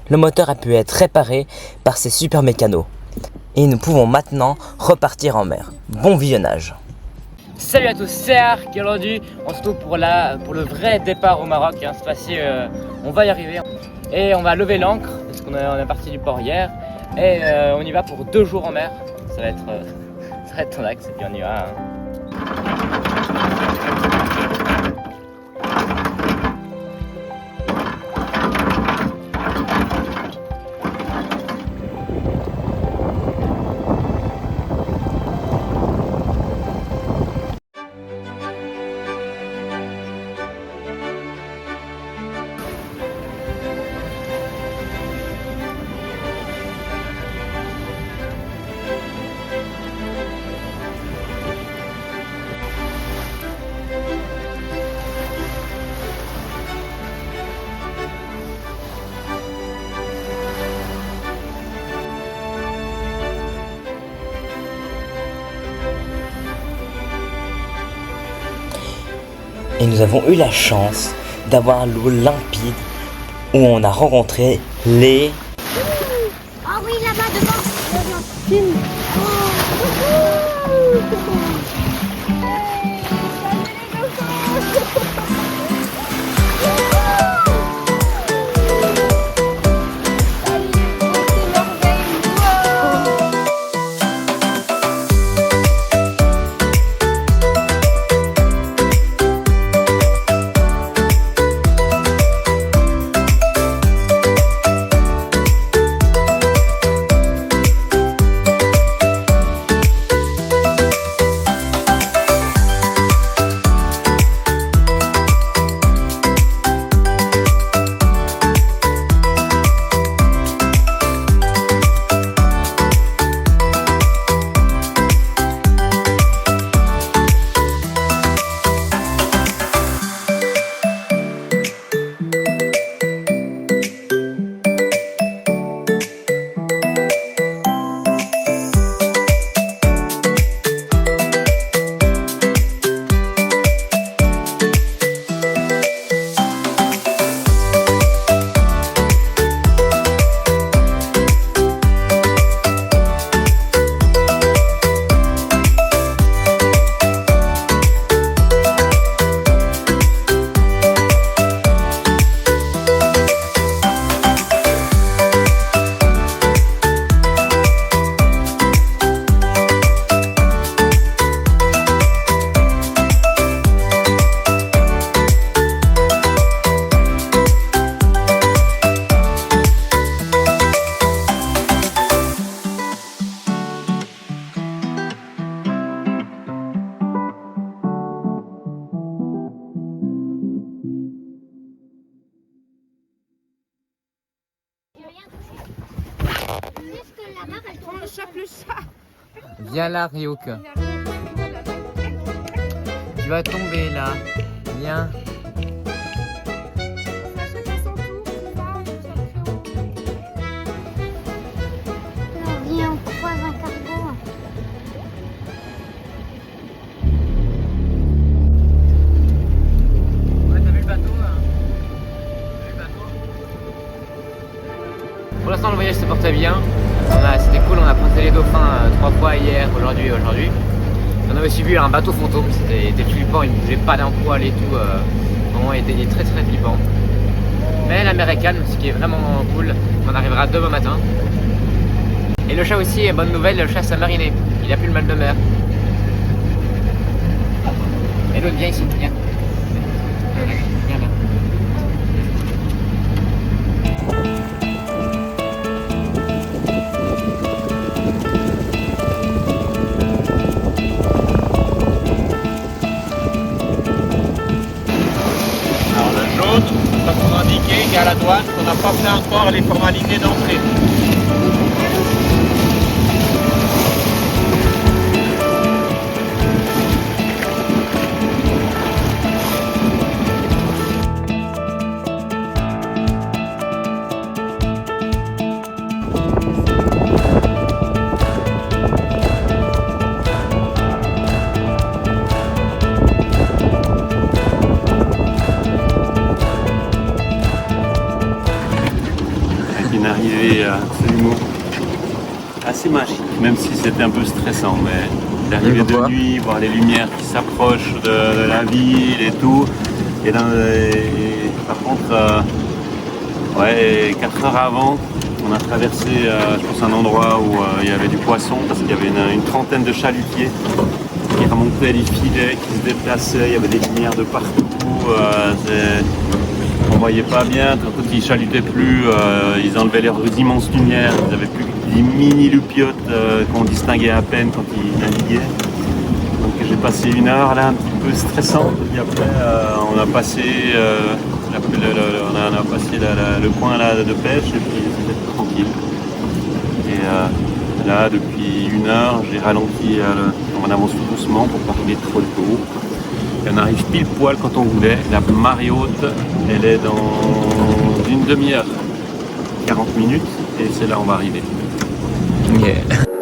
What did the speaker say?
Le moteur a pu être réparé par ces super mécanos. Et nous pouvons maintenant repartir en mer. Bon visionnage. Salut à tous, c'est Ark et aujourd'hui on se retrouve pour le vrai départ au Maroc. Cette fois-ci on va y arriver et on va lever l'ancre parce qu'on est parti du port hier et on y va pour 2 jours en mer. Ça va être ton axe et puis on y va. Et nous avons eu la chance d'avoir l'eau limpide où on a rencontré les... Ah oui, là-bas devant. Film. Viens là, Ryuk. Tu vas tomber là. Viens. Viens, on croise un cargo. Ouais, t'as vu le bateau hein? Pour l'instant, le voyage se portait bien. C'était cool, on a pointé les dauphins 3 fois hier, aujourd'hui et aujourd'hui. On avait aussi vu un bateau fantôme, c'était flippant, il ne bougeait pas d'un poil et tout. Vraiment, il était très flippant. Mais la mer est calme, ce qui est vraiment cool. On arrivera demain matin. Et le chat aussi, bonne nouvelle, le chat s'est mariné. Il a plus le mal de mer. Et l'autre, viens ici, viens. Viens là. Ça pour indiquer qu'à la douane, on n'a pas fait encore les formalités d'entrée. une arrivée absolument assez magique, même si c'était un peu stressant. Mais l'arrivée de nuit, voir les lumières qui s'approchent de la ville et tout. Et par contre, 4 heures avant, on a traversé, je pense, un endroit où il y avait du poisson, parce qu'il y avait une trentaine de chalutiers qui remontaient les filets, qui se déplaçaient, il y avait des lumières de partout. On voyait pas bien, quand ils chalutaient plus, ils enlevaient leurs immenses lumières, ils avaient plus des mini loupiottes qu'on distinguait à peine quand ils naviguaient. Donc j'ai passé 1 heure là, un petit peu stressante, et après on a passé, le coin là, de pêche, et puis c'était tranquille. Et là, depuis 1 heure, j'ai ralenti, on avance tout doucement pour pas rouler trop tôt. Et on arrive pile poil quand on voulait. La marée haute, elle est dans 1 demi-heure, 40 minutes, et c'est là où on va arriver. Yeah.